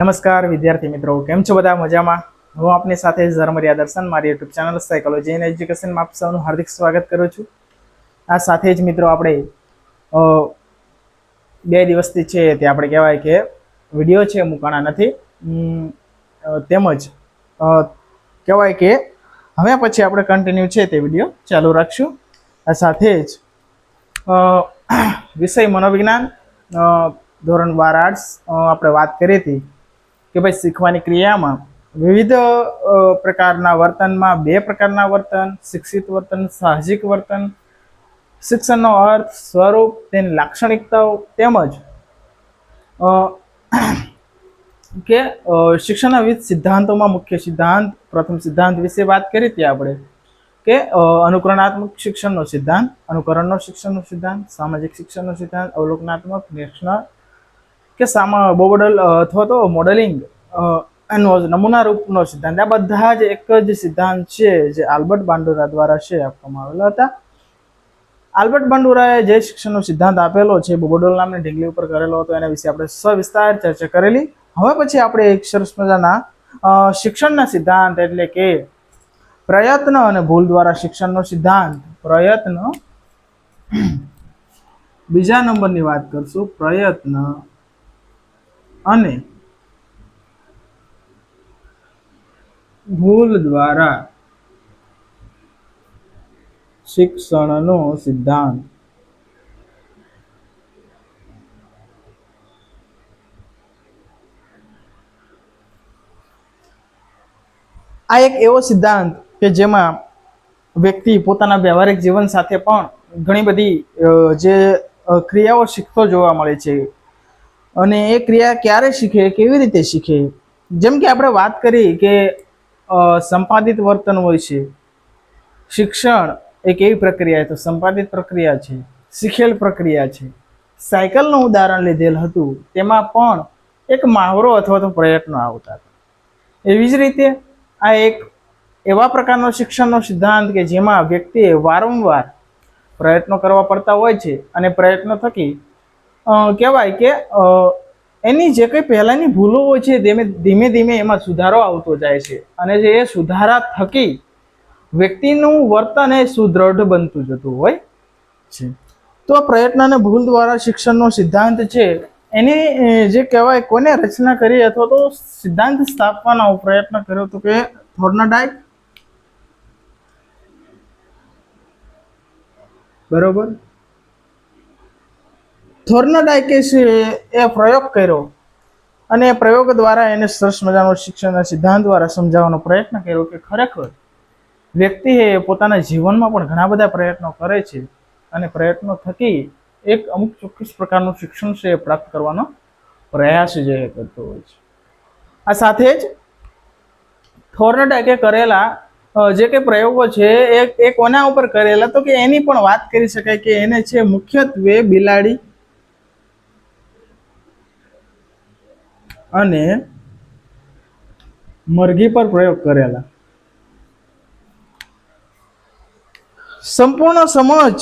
નમસ્કાર વિદ્યાર્થી મિત્રો, કેમ છો બધા? મજામાં? હું આપની સાથે ઝરમરિયા દર્શન, મારી યુટ્યુબ ચેનલ સાયકોલોજી એન્ડ એજ્યુકેશનમાં આપ સૌનું હાર્દિક સ્વાગત કરું છું. આ સાથે જ મિત્રો આપણે 2 દિવસથી છે તે આપણે કહેવાય કે વિડીયો છે મૂકાણા નથી, તેમજ કહેવાય કે હવે પછી આપણે કન્ટિન્યુ છે તે વિડીયો ચાલુ રાખશું. આ સાથે જ વિષય મનોવિજ્ઞાન ધોરણ 12 આર્ટ્સ આપણે વાત કરી હતી કે ભાઈ શીખવાની ક્રિયામાં વિવિધ પ્રકારના વર્તનમાં 2 પ્રકારના વર્તન: શિક્ષિત વર્તન, સાહજિક વર્તન, શિક્ષણનો અર્થ, સ્વરૂપ, તેની લાક્ષણિકતાઓ, તેમજ કે શિક્ષણના વિવિધ સિદ્ધાંતોમાં મુખ્ય સિદ્ધાંત, પ્રથમ સિદ્ધાંત વિશે વાત કરી હતી આપણે કે અનુકરણાત્મક શિક્ષણનો સિદ્ધાંત, અનુકરણનો શિક્ષણનો સિદ્ધાંત, સામાજિક શિક્ષણનો સિદ્ધાંત, અવલોકનાત્મક, નિરીક્ષણ કે બોબડલ અથવા તો મોડેલિંગ એનો નમૂના રૂપનો સિદ્ધાંત. આ બધા જ એક જ સિદ્ધાંત છે જે આલ્બર્ટ બાંડુરા દ્વારા છે આપવામાં આવેલા હતા. આલ્બર્ટ બાંડુરાએ જે શિક્ષણનો સિદ્ધાંત આપેલો છે બોબડોલ નામની ઢીંગલી ઉપર કરેલો હતો, એના વિશે આપણે સવિસ્તાર ચર્ચા કરેલી. હવે પછી આપણે એક સરસ મજાના શિક્ષણના સિદ્ધાંત એટલે કે પ્રયત્ન અને ભૂલ દ્વારા શિક્ષણનો સિદ્ધાંત, પ્રયત્ન બીજા નંબરની વાત કરશું, પ્રયત્ન અને ભૂલ દ્વારા શિક્ષણનો સિદ્ધાંત. આ એક એવો સિદ્ધાંત કે જેમાં વ્યક્તિ પોતાના વ્યવહારિક જીવન સાથે પણ ઘણી બધી જે ક્રિયાઓ શીખતો જોવા મળે છે. અને એ ક્રિયા ક્યારે શીખે, કેવી રીતે શીખે? જેમ કે આપણે વાત કરી કે સંપાદિત વર્તન હોય છે. શિક્ષણ એક એવી પ્રક્રિયા તો સંપાદિત પ્રક્રિયા છે, શીખેલ પ્રક્રિયા છે. સાયકલનું ઉદાહરણ લીધેલ હતું, તેમાં પણ એક મહાવરો અથવા તો પ્રયત્નો આવતા હતા. એવી જ રીતે આ એક એવા પ્રકારનો શિક્ષણનો સિદ્ધાંત કે જેમાં વ્યક્તિએ વારંવાર પ્રયત્નો કરવા પડતા હોય છે અને પ્રયત્નો થકી કહેવાય કે એની જે કંઈ પહેલાંની ભૂલો હોય છે ધીમે ધીમે એમાં સુધારો આવતો જાય છે અને જે એ સુધારા થકી વ્યક્તિનું વર્તન એ સુદ્રઢ બનતું જતું હોય છે. તો પ્રયત્ન અને ભૂલ દ્વારા શિક્ષણનો સિદ્ધાંત છે એની જે કહેવાય કોને રચના કરી અથવા તો સિદ્ધાંત સ્થાપવાનો પ્રયત્ન કર્યો તો કે થોર્નડાઇક. બરોબર, થોર્નડાઇકે એ પ્રયોગ કર્યો અને પ્રયોગ દ્વારા એને સરસ મજાનો શિક્ષણના સિદ્ધાંત દ્વારા સમજાવવાનો પ્રયત્ન કર્યો કે ખરેખર વ્યક્તિ એ પોતાના જીવનમાં પણ ઘણા બધા પ્રયત્નો કરે છે અને પ્રયત્નો થકી એક અમુક ચોક્કસ પ્રકારનું શિક્ષણ છે એ પ્રાપ્ત કરવાનો પ્રયાસ જે કરતો હોય છે. આ સાથે જ થોર્નડાઇકે કરેલા જે કંઈ પ્રયોગો છે એ કોના ઉપર કરેલા તો કે એની પણ વાત કરી શકાય કે એને છે મુખ્યત્વે બિલાડી અને મરઘી પર પ્રયોગ કરેલા. સંપૂર્ણ સમજ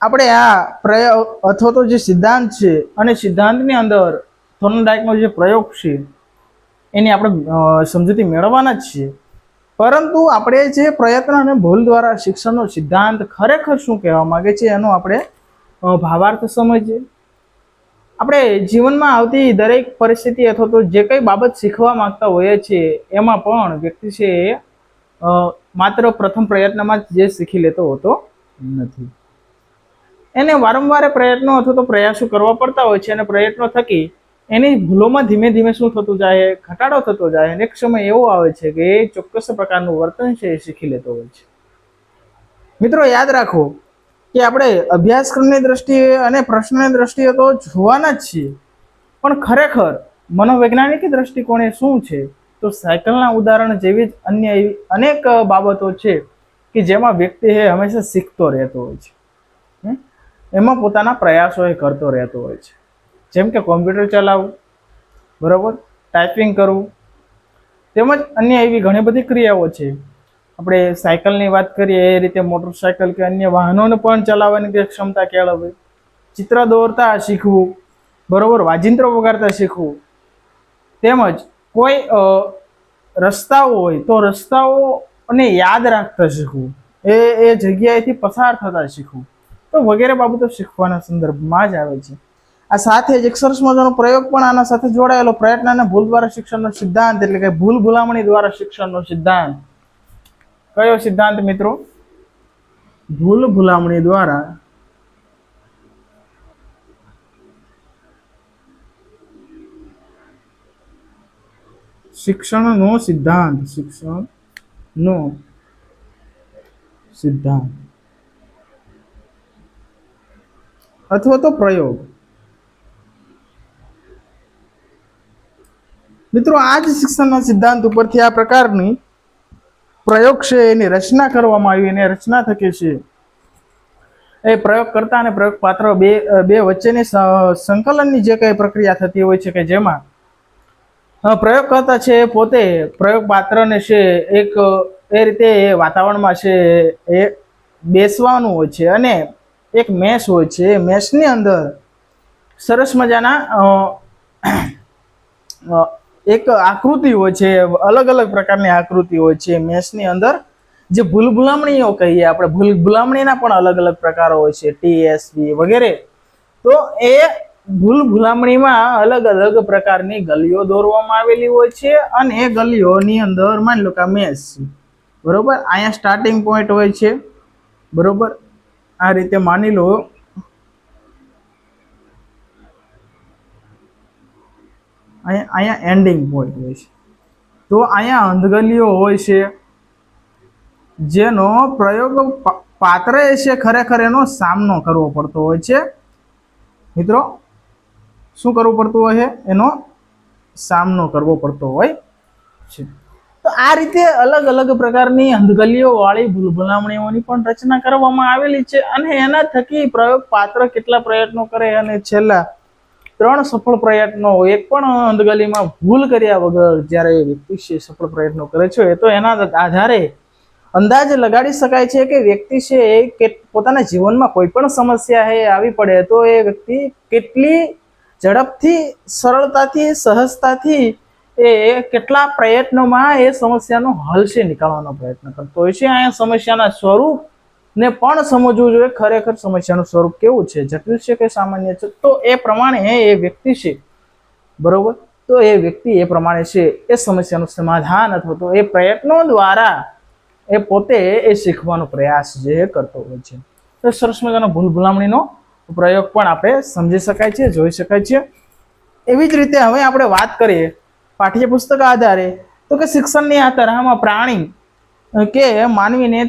આપણે આ પ્રયોગ અથવા તો જે સિદ્ધાંત છે અને સિદ્ધાંતની અંદર થોર્નડાઇકનો જે પ્રયોગ છે એની આપણે સમજૂતી મેળવવાના જ છીએ. પરંતુ આપણે જે પ્રયત્ન અને ભૂલ દ્વારા શિક્ષણનો સિદ્ધાંત ખરેખર શું કહેવા માંગે છે એનો આપણે ભાવાર્થ સમજીએ. આપણે જીવનમાં આવતી દરેક પરિસ્થિતિ અથવા તો જે કંઈ બાબત શીખવા માંગતા હોઈએ છીએ એમાં પણ વ્યક્તિ છે એ માત્ર પ્રથમ પ્રયત્નમાં જ જે શીખી લેતો હોતો નથી. એને વારંવાર પ્રયત્નો અથવા તો પ્રયાસો કરવા પડતા હોય છે અને પ્રયત્નો થકી એની ભૂલોમાં ધીમે ધીમે શું થતું જાય, ઘટાડો થતો જાય અને એક સમય એવો આવે છે કે એ ચોક્કસ પ્રકારનું વર્તન છે એ શીખી લેતો હોય છે. મિત્રો યાદ રાખો કે આપણે અભ્યાસક્રમની દ્રષ્ટિએ અને પ્રશ્નની દ્રષ્ટિએ તો જોવાના જ છીએ, પણ ખરેખર મનોવૈજ્ઞાનિક દ્રષ્ટિકોણે શું છે તો સાયકલના ઉદાહરણ જેવી જ અન્ય એવી અનેક બાબતો છે કે જેમાં વ્યક્તિ એ હંમેશા શીખતો રહેતો હોય છે, એમાં પોતાના પ્રયાસો એ કરતો રહેતો હોય છે. જેમ કે કોમ્પ્યુટર ચલાવવું, બરાબર, ટાઈપિંગ કરવું, તેમજ અન્ય એવી ઘણી બધી ક્રિયાઓ છે. આપણે સાયકલની વાત કરીએ એ રીતે મોટરસાયકલ કે અન્ય વાહનોને પણ ચલાવવાની ક્ષમતા કેળવવી, ચિત્ર દોરતા શીખવું, બરોબર, વાજિંત્રો વગાડતા શીખવું, તેમજ કોઈ રસ્તાઓ હોય તો રસ્તાઓને યાદ રાખતા શીખવું, એ જગ્યાએથી પસાર થતા શીખવું, તો વગેરે બાબતો શીખવાના સંદર્ભમાં જ આવે છે. આ સાથે જ એક સરસ મજાનો પ્રયોગ પણ આના સાથે જોડાયેલો, પ્રયત્ન અને ભૂલ દ્વારા શિક્ષણનો સિદ્ધાંત, એટલે કે ભૂલ ભૂલામણી દ્વારા શિક્ષણનો સિદ્ધાંત. કયો સિદ્ધાંત મિત્રો? ભૂલ ભૂલામણી દ્વારા શિક્ષણનો સિદ્ધાંત. શિક્ષણનો સિદ્ધાંત અથવા તો પ્રયોગ. મિત્રો આ જ શિક્ષણના સિદ્ધાંત ઉપરથી આ પ્રકારની પ્રયોગ છે એની રચના કરવામાં આવી, અને રચના થકી છે એ પ્રયોગકર્તા અને પ્રયોગ પાત્ર બે વચ્ચેની સંકલનની જે કઈ પ્રક્રિયા થતી હોય છે, કે જેમાં પ્રયોગકર્તા છે પોતે પ્રયોગ પાત્રને છે એક એ રીતે વાતાવરણમાં છે એ બેસવાનું હોય છે, અને એક મેશ હોય છે, એ મેશની અંદર સરસ મજાના એક આકૃતિ હોય છે, અલગ અલગ પ્રકારની આકૃતિ હોય છે મેશની અંદર. જે ભૂલ ભૂલામણીઓ કહીએ આપણે, ભૂલ ભૂલામણીના પણ અલગ અલગ પ્રકારો હોય છે, TSB વગેરે. તો એ ભૂલ ભૂલામણીમાં અલગ અલગ પ્રકારની ગલીઓ દોરવામાં આવેલી હોય છે, અને એ ગલીઓની અંદર માની લો કે મેશ, બરોબર, અહીંયા સ્ટાર્ટિંગ પોઈન્ટ હોય છે, બરોબર, આ રીતે માની લો. અહીંયા એન્ડિંગ પોઈન્ટ હોય છે, તો અહીંયા અંધગલીઓ હોય છે, જેનો પ્રયોગ પાત્રએ છે ખરેખર એનો સામનો કરવો પડતો હોય છે. મિત્રો શું કરવું પડતું હોય છે? એનો સામનો કરવો પડતો હોય છે. તો આ રીતે અલગ અલગ પ્રકારની અંધગલીઓ વાળી ભૂલ ભૂલામણીઓની પણ રચના કરવામાં આવેલી છે, અને એના થકી પ્રયોગ પાત્ર કેટલા પ્રયત્નો કરે અને છેલ્લા 3 સફળ પ્રયત્નો, એક પણ અંધગલીમાં ભૂલ કર્યા વગર જ્યારે વ્યક્તિ છે સફળ પ્રયત્નો કરે છે, તો એના આધારે અંદાજ લગાડી શકાય છે કે વ્યક્તિ છે કે પોતાના જીવનમાં કોઈ પણ સમસ્યા આવી પડે તો એ વ્યક્તિ કેટલી ઝડપથી, સરળતાથી, સહજતાથી એ કેટલા પ્રયત્નોમાં એ સમસ્યાનો હલ છે નીકાળવાનો પ્રયત્ન કરતો હોય છે. અહીંયા સમસ્યાના સ્વરૂપ ને પણ સમજવું જોઈએ, ખરેખર સમસ્યાનું સ્વરૂપ કેવું છે, જટિલ છે કે સામાન્ય છે, તો એ પ્રમાણે એ વ્યક્તિ છે, બરોબર, તો એ વ્યક્તિ એ પ્રમાણે છે એ સમસ્યાનું સમાધાન અથવા તો એ પ્રયત્નો દ્વારા એ પોતે એ શીખવાનો પ્રયાસ જે કરતો હોય છે. તો સરસ મજાનો ભૂલ ભૂલામણીનો પ્રયોગ પણ આપણે સમજી શકાય છે, જોઈ શકાય છે. એવી જ રીતે હવે આપણે વાત કરીએ પાઠ્યપુસ્તક આધારે, તો કે શિક્ષણની આ તરહમાં પ્રાણી કે માનવીને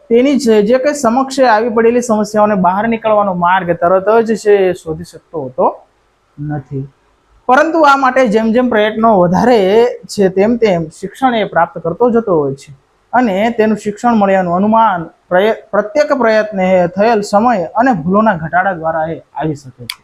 તેની જે કંઈ સમક્ષ આવી પડેલી સમસ્યાઓને બહાર નીકળવાનો માર્ગ તરત જ છે શોધી શકતો હોતો નથી, પરંતુ આ માટે જેમ જેમ પ્રયત્નો વધારે છે તેમ તેમ શિક્ષણ એ પ્રાપ્ત કરતો જતો હોય છે, અને તેનું શિક્ષણ મળ્યાનું અનુમાન પ્રત્યેક પ્રયત્ન થયેલ સમય અને ભૂલોના ઘટાડા દ્વારા એ આવી શકે છે.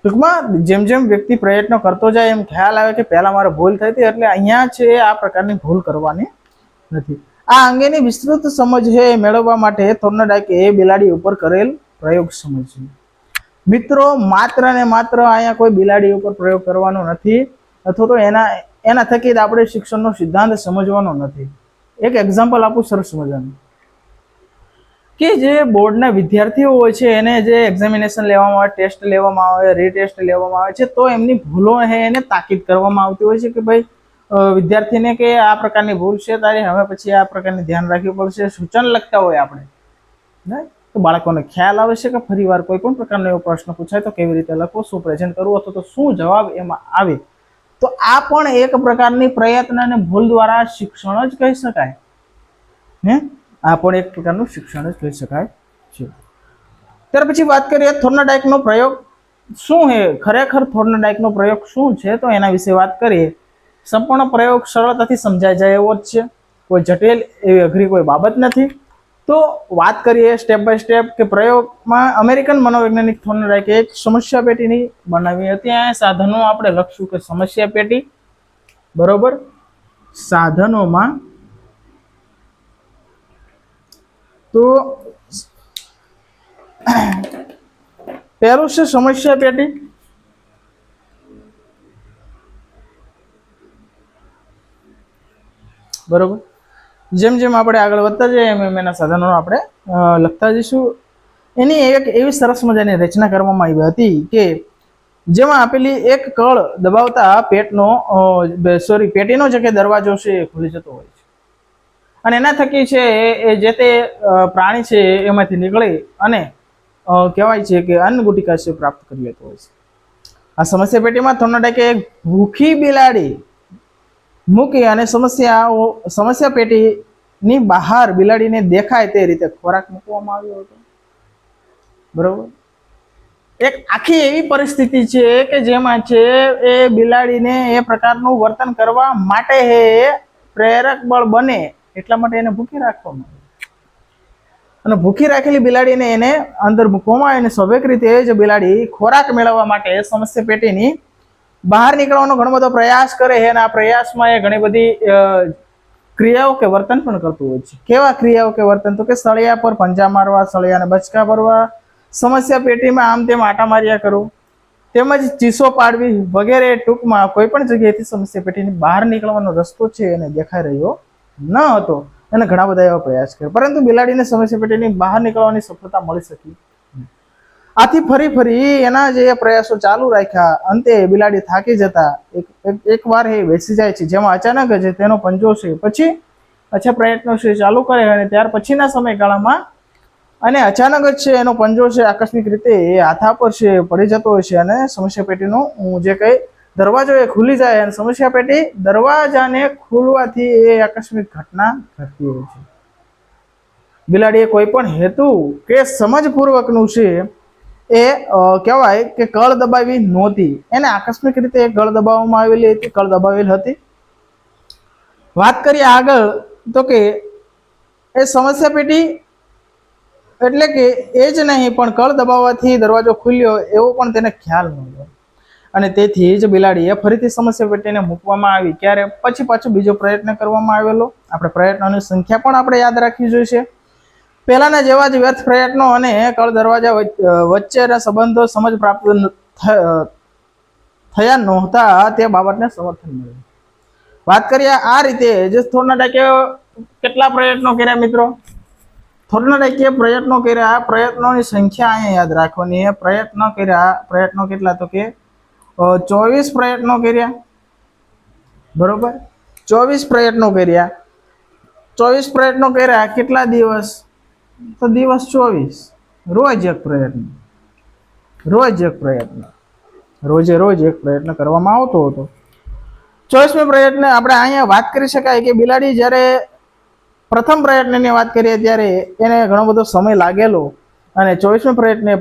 ટૂંકમાં જેમ જેમ વ્યક્તિ પ્રયત્નો કરતો જાય એમ ખ્યાલ આવે કે પહેલા મારે ભૂલ થઈ હતી, એટલે અહીંયા છે આ પ્રકારની ભૂલ કરવાની નથી. આ અંગેની વિસ્તૃત સમજ મેળવવા માટે થોર્નડાઇકે બિલાડી ઉપર કરેલ પ્રયોગ સમજીએ. મિત્રો માત્ર ને માત્ર અહીંયા કોઈ બિલાડી ઉપર પ્રયોગ કરવાનો નથી, અથવા તો એના થકી જ આપણે શિક્ષણનો સિદ્ધાંત સમજવાનો નથી. એક એક્ઝામ્પલ આપું સરસ મજાનું, કે જે બોર્ડના વિદ્યાર્થીઓ હોય છે એને જે એક્ઝામિનેશન લેવામાં આવે, ટેસ્ટ લેવામાં આવે, રીટેસ્ટ લેવામાં આવે છે, તો એમની ભૂલો એને તાકીદ કરવામાં આવતી હોય છે કે ભાઈ વિદ્યાર્થીને કે આ પ્રકારની ભૂલ છે તારે, હવે પછી આ પ્રકારની ધ્યાન રાખવી પડશે. સૂચન લખતા હોય આપણે, તો બાળકોને ખ્યાલ આવે છે કે ફરી વાર કોઈ પણ પ્રકારનો એવો પ્રશ્ન પૂછાય તો કેવી રીતે લખવો, શું પ્રેઝન્ટ કરવું, અથવા તો શું જવાબ એમાં આવે. તો આ પણ એક પ્રકારની પ્રયત્ન અને ભૂલ દ્વારા શિક્ષણ જ કહી શકાય ને, આ પણ એક પ્રકારનું શિક્ષણ જ કહી શકાય છે. ત્યાર પછી વાત કરીએ થોર્નડાઇકનો પ્રયોગ શું છે, ખરેખર થોર્નડાઇકનો પ્રયોગ શું છે, તો એના વિશે વાત કરીએ. સંપૂર્ણ પ્રયોગ સરળતાથી સમજાઈ જાય એવો જ છે, કોઈ જટિલ એવી અઘરી કોઈ બાબત નથી. તો વાત કરીએ સ્ટેપ બાય સ્ટેપ કે પ્રયોગમાં અમેરિકન મનોવૈજ્ઞાનિક થોર્નડાઇકે એક સમસ્યા પેટીની બનાવી હતી. આ સાધનો આપણે લખશું કે સમસ્યા પેટી, બરોબર, સાધનોમાં. તો પહેલું છે સમસ્યા પેટી. બરોબર. જેમ જેમ આપણે આગળ વધતા જઈએ એમ એના સાધનો આપણે લખતા જઈશું. એની એક એવી સરસ મજાની રચના કરવામાં આવી હતી કે જેમાં આપેલી એક કળ દબાવતા પેટીનો જે કે દરવાજો છે એ ખુલી જતો હોય છે અને એના થકી છે એ જે તે પ્રાણી છે એમાંથી નીકળી અને કહેવાય છે કે અન્ન ગુટિકા છે પ્રાપ્ત કરી લેતો હોય છે. આ સમસ્યા પેટીમાં થોર્નડાઇકે એક ભૂખી બિલાડી મૂકી અને સમસ્યા પેટીની બહાર બિલાડીને દેખાય તે રીતે ખોરાક મૂકવામાં આવ્યો હતો. બરોબર. એક આખી એવી પરિસ્થિતિ છે કે જેમાં છે એ બિલાડીને એ પ્રકારનું વર્તન કરવા માટે પ્રેરક બળ બને એટલા માટે એને ભૂખી રાખવામાં આવે અને ભૂખી રાખેલી બિલાડીને એને અંદર મૂકવામાં આવે અને સ્વાભાવિક રીતે જ બિલાડી ખોરાક મેળવવા માટે સમસ્યા પેટીની બહાર નીકળવાનો ઘણો બધો પ્રયાસ કરે છે અને આ પ્રયાસમાં એ ઘણી બધી ક્રિયાઓ કે વર્તન પણ કરતું હોય છે. કેવા ક્રિયાઓ કે વર્તન? તો કે સળિયા પર પંજા મારવા, સળિયાને બચકા ભરવા, સમસ્યા પેટીમાં આમ તેમ આટા માર્યા કરવું, તેમજ ચીસો પાડવી વગેરે. ટૂંકમાં કોઈ પણ જગ્યાએથી સમસ્યા પેટીની બહાર નીકળવાનો રસ્તો છે એને દેખાઈ રહ્યો ન હતો અને ઘણા બધા એવા પ્રયાસ કર્યા, પરંતુ બિલાડીને સમસ્યા પેટીની બહાર નીકળવાની સફળતા મળી શકી. આથી ફરી ફરી એના જે પ્રયાસો ચાલુ રાખ્યા. અંતે બિલાડી થાકી જતા એક વાર એ બેસી જાય છે, જેમાં અચાનક જ તેનો પંજો છે પછી અચ્છા પ્રયત્નો છે ચાલુ કરે અને ત્યાર પછીના સમયગાળામાં અને અચાનક જ છે એનો પંજો છે આકસ્મિક રીતે એ હાથા પર છે પડી જતો હોય છે અને સમસ્યા પેટીનો જે કઈ દરવાજો એ ખુલી જાય અને સમસ્યા પેટી દરવાજાને ખુલવાથી એ આકસ્મિક ઘટના ઘટતી હોય છે. બિલાડીએ કોઈ પણ હેતુ કે સમજપૂર્વકનું છે એ કહેવાય કે કળ દબાવી નહોતી. એને આકસ્મિક રીતે કળ દબાવવામાં આવેલી હતી, કળ દબાવેલ હતી. વાત કરીએ આગળ તો કે એ સમસ્યા પેટી એટલે કે એ જ નહીં પણ કળ દબાવવાથી દરવાજો ખુલ્યો એવો પણ તેને ખ્યાલ નહોતો અને તેથી જ બિલાડીએ ફરીથી સમસ્યા પેટીને મૂકવામાં આવી. ક્યારે? પછી પાછો બીજો પ્રયત્ન કરવામાં આવેલો. આપણે પ્રયત્નોની સંખ્યા પણ આપણે યાદ રાખવી જોઈશે. પહેલાના જેવા જ વ્યર્થ પ્રયત્નો અને કળ દરવાજા વચ્ચેના સંબંધો સમજ પ્રાપ્ત થયા નહોતા તે બાબતને સમર્થન મળ્યું. વાત કરીએ આ રીતે જે થોર્નડાઇકે કેટલા પ્રયત્નો કર્યા મિત્રો? થોર્નડાઇકે પ્રયત્નો કર્યા. પ્રયત્નોની સંખ્યા અહીંયા યાદ રાખવાની. પ્રયત્નો કર્યા. પ્રયત્નો કેટલા? તો કે 24 પ્રયત્નો કર્યા. બરોબર, 24 પ્રયત્નો કર્યા. 24 પ્રયત્નો કર્યા. કેટલા દિવસ? તો દિવસ 24. રોજ એક પ્રયત્ન, રોજ એક પ્રયત્ન, રોજે રોજ એક પ્રયત્ન કરવામાં આવતો હતો. 24મી પ્રયત્ન આપણે અહીંયા વાત કરી શકાય કે બિલાડી જ્યારે પ્રથમ પ્રયત્નની વાત કરીએ ત્યારે એને ઘણો બધો સમય લાગેલો અને 24મી પ્રયત્ને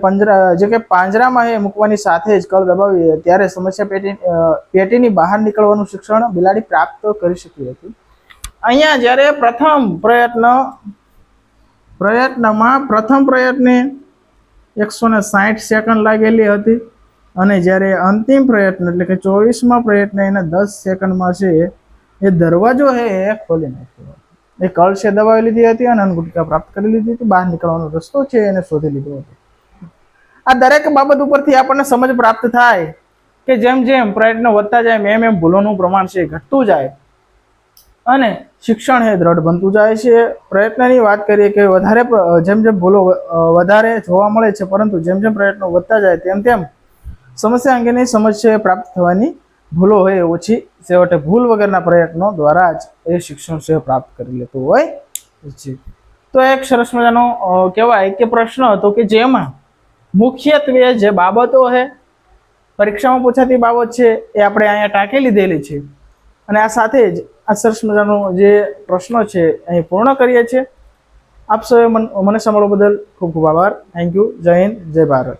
પાંજરામાં એ મૂકવાની સાથે જ કળ દબાવી ત્યારે સમસ્યા પેટીની બહાર નીકળવાનું શિક્ષણ બિલાડી પ્રાપ્ત કરી શકી હતી. અહીંયા જ્યારે પ્રથમ પ્રયત્ને 160 સેકન્ડ લાગેલી હતી અને જ્યારે અંતિમ પ્રયત્ન એટલે કે 24મા પ્રયત્ન એને 10 સેકન્ડમાં છે એ દરવાજો એ ખોલી નાખ્યો. એ કળ છે દબાવી લીધી હતી અને અન્નગુટિકા પ્રાપ્ત કરી લીધી હતી. બહાર નીકળવાનો રસ્તો છે એને શોધી લીધો હતો. આ દરેક બાબત ઉપરથી આપણને સમજ પ્રાપ્ત થાય કે જેમ જેમ પ્રયત્નો વધતા જાય એમ એમ ભૂલોનું પ્રમાણ છે ઘટતું જાય અને શિક્ષણ એ દ્રઢ બનતું જાય છે. પ્રયત્નની વાત કરીએ કે જેમ જેમ ભૂલો વધારે જોવા મળે છે, પરંતુ જેમ જેમ પ્રયત્નો વધતા જાય તેમ તેમ સમસ્યા અંગેની સમજ છે પ્રાપ્ત થવાની ભૂલો હોય ઓછી. છેવટે ભૂલ વગરના પ્રયત્નો દ્વારા જ એ શિક્ષણ છે પ્રાપ્ત કરી લેતું હોય છે. તો એક સરસ મજાનો કહેવાય કે પ્રશ્ન હતો કે જેમાં મુખ્યત્વે જે બાબતો છે પરીક્ષામાં પૂછાતી બાબત છે એ આપણે અહીંયા ટાંકી લીધેલી છે અને આ સાથે જ આ સરસ મજાનો જે પ્રશ્નો છે અહીં પૂર્ણ કરીએ છીએ. આપ સૌએ મને સાંભળવા બદલ ખૂબ ખૂબ આભાર. Thank you. જય હિન્દ, જય ભારત.